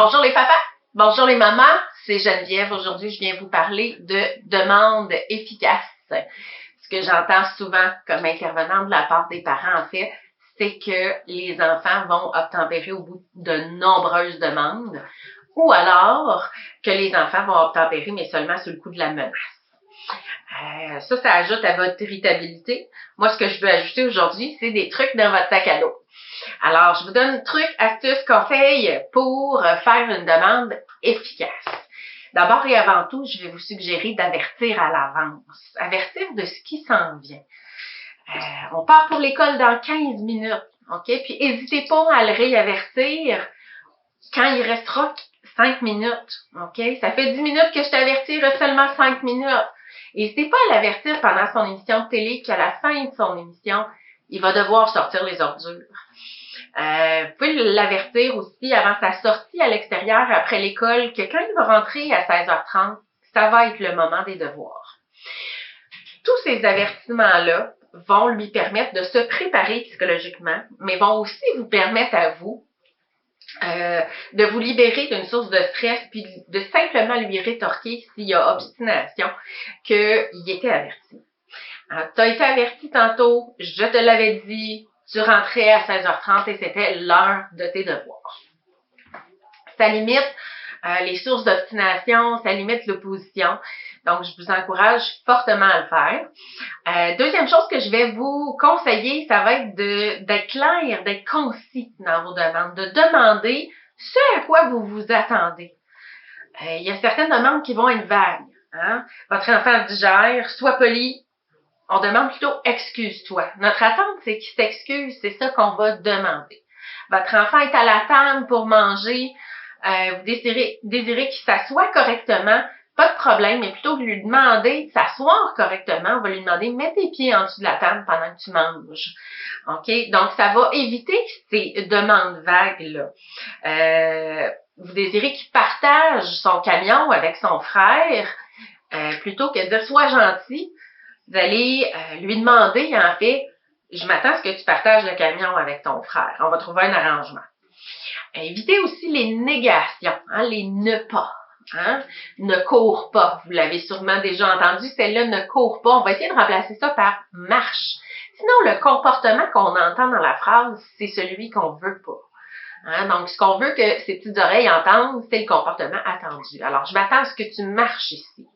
Bonjour les papas, bonjour les mamans, c'est Geneviève. Aujourd'hui, je viens vous parler de demande efficace. Ce que j'entends souvent comme intervenant de la part des parents, en fait, c'est que les enfants vont obtempérer au bout de nombreuses demandes, ou alors que les enfants vont obtempérer, mais seulement sur le coup de la menace. Ça ajoute à votre irritabilité. Moi, ce que je veux ajouter aujourd'hui, c'est des trucs dans votre sac à dos. Alors, je vous donne trucs, astuces, conseils pour faire une demande efficace. D'abord et avant tout, je vais vous suggérer d'avertir à l'avance. Avertir de ce qui s'en vient. On part pour l'école dans 15 minutes, OK? Puis, n'hésitez pas à le réavertir quand il restera 5 minutes, OK? Ça fait 10 minutes que je t'avertis, il reste seulement 5 minutes. N'hésitez pas à l'avertir pendant son émission de télé qu'à la fin de son émission, il va devoir sortir les ordures. Vous pouvez l'avertir aussi avant sa sortie à l'extérieur après l'école que quand il va rentrer à 16h30, ça va être le moment des devoirs. Tous ces avertissements-là vont lui permettre de se préparer psychologiquement, mais vont aussi vous permettre à vous de vous libérer d'une source de stress puis de simplement lui rétorquer s'il y a obstination qu'il était averti. Tu as été averti tantôt, je te l'avais dit, tu rentrais à 16h30 et c'était l'heure de tes devoirs. Ça limite les sources d'obstination, ça limite l'opposition. Donc, je vous encourage fortement à le faire. Deuxième chose que je vais vous conseiller, ça va être d'être clair, d'être concis dans vos demandes, de demander ce à quoi vous vous attendez. Il y a certaines demandes qui vont être vagues. Votre enfant digère, sois poli. On demande plutôt « excuse-toi ». Notre attente, c'est qu'il s'excuse, c'est ça qu'on va demander. Votre enfant est à la table pour manger, vous désirez qu'il s'assoie correctement, pas de problème, mais plutôt que de lui demander de s'asseoir correctement, on va lui demander « mets tes pieds en dessous de la table pendant que tu manges ». OK? Donc, ça va éviter ces demandes vagues-là. Vous désirez qu'il partage son camion avec son frère, plutôt que de dire « sois gentil ». Vous allez lui demander, en fait, je m'attends à ce que tu partages le camion avec ton frère. On va trouver un arrangement. Évitez aussi les négations, les ne pas. Ne cours pas. Vous l'avez sûrement déjà entendu, celle-là ne cours pas. On va essayer de remplacer ça par marche. Sinon, le comportement qu'on entend dans la phrase, c'est celui qu'on veut pas. Donc, ce qu'on veut que ces petites oreilles entendent, c'est le comportement attendu. Alors, je m'attends à ce que tu marches ici.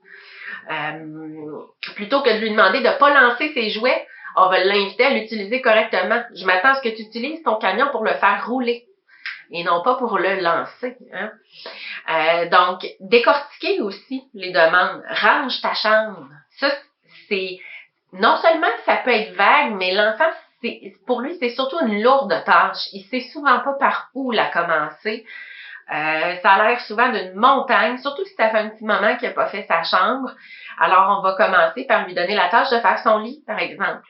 Plutôt que de lui demander de ne pas lancer ses jouets, on va l'inviter à l'utiliser correctement. Je m'attends à ce que tu utilises ton camion pour le faire rouler et non pas pour le lancer. Donc, décortiquer aussi les demandes. Range ta chambre. Ça, c'est non seulement que ça peut être vague, mais l'enfant, pour lui, c'est surtout une lourde tâche. Il sait souvent pas par où la commencer. Ça a l'air souvent d'une montagne, surtout si ça fait un petit moment qu'il n'a pas fait sa chambre. Alors, on va commencer par lui donner la tâche de faire son lit, par exemple.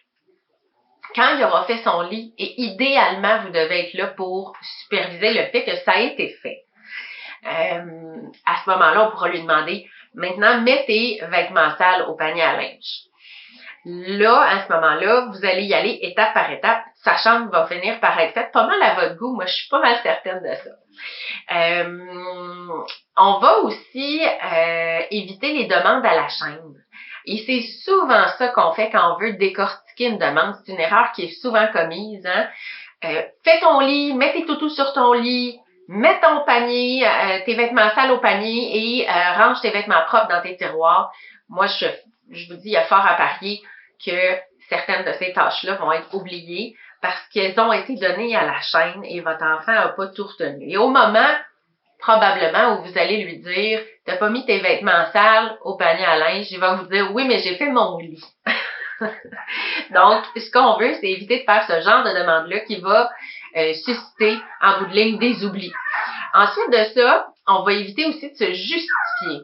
Quand il aura fait son lit, et idéalement, vous devez être là pour superviser le fait que ça a été fait. À ce moment-là, on pourra lui demander, maintenant, mets tes vêtements sales au panier à linge. Là, à ce moment-là, vous allez y aller étape par étape. Sa chambre va finir par être faite pas mal à votre goût. Moi, je suis pas mal certaine de ça. On va aussi éviter les demandes à la chaîne. Et c'est souvent ça qu'on fait quand on veut décortiquer une demande. C'est une erreur qui est souvent commise. Fais ton lit, mets tes toutous sur ton lit, mets ton panier, tes vêtements sales au panier et range tes vêtements propres dans tes tiroirs. Moi, je vous dis, il y a fort à parier que certaines de ces tâches-là vont être oubliées parce qu'elles ont été données à la chaîne et votre enfant n'a pas tout retenu. Et au moment, probablement, où vous allez lui dire « T'as pas mis tes vêtements sales au panier à linge », il va vous dire « Oui, mais j'ai fait mon lit ». Donc, ce qu'on veut, c'est éviter de faire ce genre de demande-là qui va susciter en bout de ligne des oublis. Ensuite de ça, on va éviter aussi de se justifier.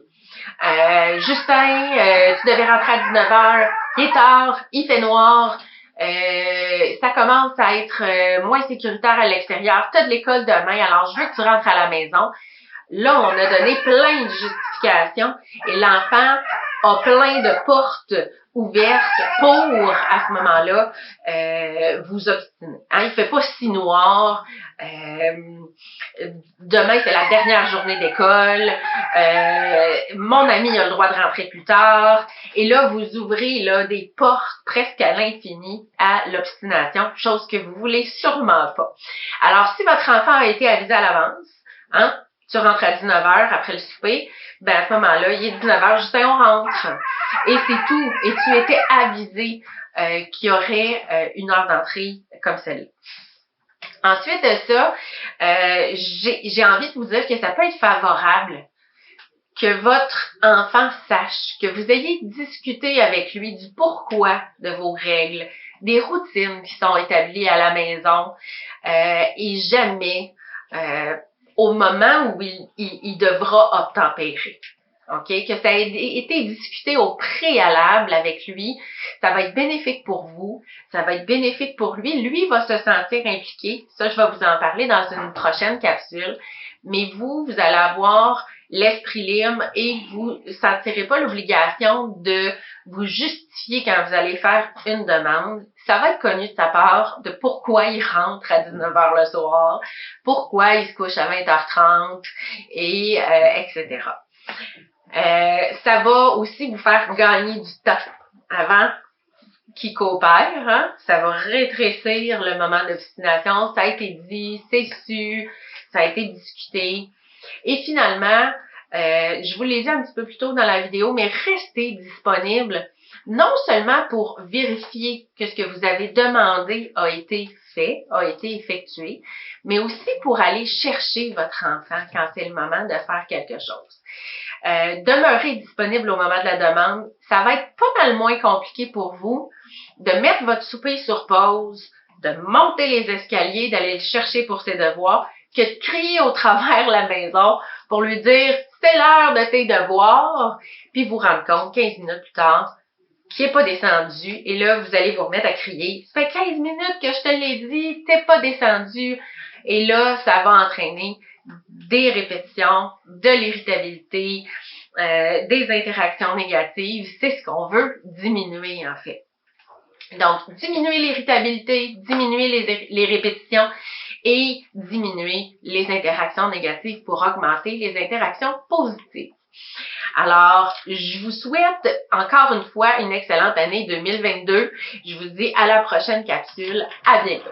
Justin, tu devais rentrer à 19h, il est tard, il fait noir, ça commence à être moins sécuritaire à l'extérieur, tu as de l'école demain, alors je veux que tu rentres à la maison. Là, on a donné plein de justifications et l'enfant a plein de portes ouvertes pour, à ce moment-là, vous obstiner. Hein, il fait pas si noir. Demain, c'est la dernière journée d'école. Mon ami a le droit de rentrer plus tard. Et là, vous ouvrez là des portes presque à l'infini à l'obstination, chose que vous voulez sûrement pas. Alors, si votre enfant a été avisé à l'avance, hein, tu rentres à 19h après le souper, ben à ce moment-là, il est 19h, Justin, on rentre. Et c'est tout. Et tu étais avisé qu'il y aurait une heure d'entrée comme celle-là. Ensuite de ça, j'ai envie de vous dire que ça peut être favorable que votre enfant sache, que vous ayez discuté avec lui du pourquoi de vos règles, des routines qui sont établies à la maison et jamais au moment où il devra obtempérer. OK? Que ça ait été discuté au préalable avec lui, ça va être bénéfique pour vous, ça va être bénéfique pour lui. Lui va se sentir impliqué. Ça, je vais vous en parler dans une prochaine capsule. Mais vous allez avoir l'esprit libre et vous ne sentirez pas l'obligation de vous justifier quand vous allez faire une demande. Ça va être connu de sa part de pourquoi il rentre à 19h le soir, pourquoi il se couche à 20h30 et etc. Ça va aussi vous faire gagner du temps avant qu'il coopère. Hein? Ça va rétrécir le moment d'obstination. Ça a été dit, c'est su, ça a été discuté. Et finalement, je vous l'ai dit un petit peu plus tôt dans la vidéo, mais restez disponible non seulement pour vérifier que ce que vous avez demandé a été fait, a été effectué, mais aussi pour aller chercher votre enfant quand c'est le moment de faire quelque chose. Demeurer disponible au moment de la demande, ça va être pas mal moins compliqué pour vous de mettre votre souper sur pause, de monter les escaliers, d'aller le chercher pour ses devoirs, que de crier au travers la maison pour lui dire « c'est l'heure de tes devoirs », puis vous rendre compte 15 minutes plus tard qui n'est pas descendu, et là, vous allez vous remettre à crier « ça fait 15 minutes que je te l'ai dit, t'es pas descendu », et là, ça va entraîner des répétitions, de l'irritabilité, des interactions négatives. C'est ce qu'on veut diminuer, en fait. Donc, diminuer l'irritabilité, diminuer les répétitions et diminuer les interactions négatives pour augmenter les interactions positives. Alors, je vous souhaite encore une fois une excellente année 2022. Je vous dis à la prochaine capsule. À bientôt.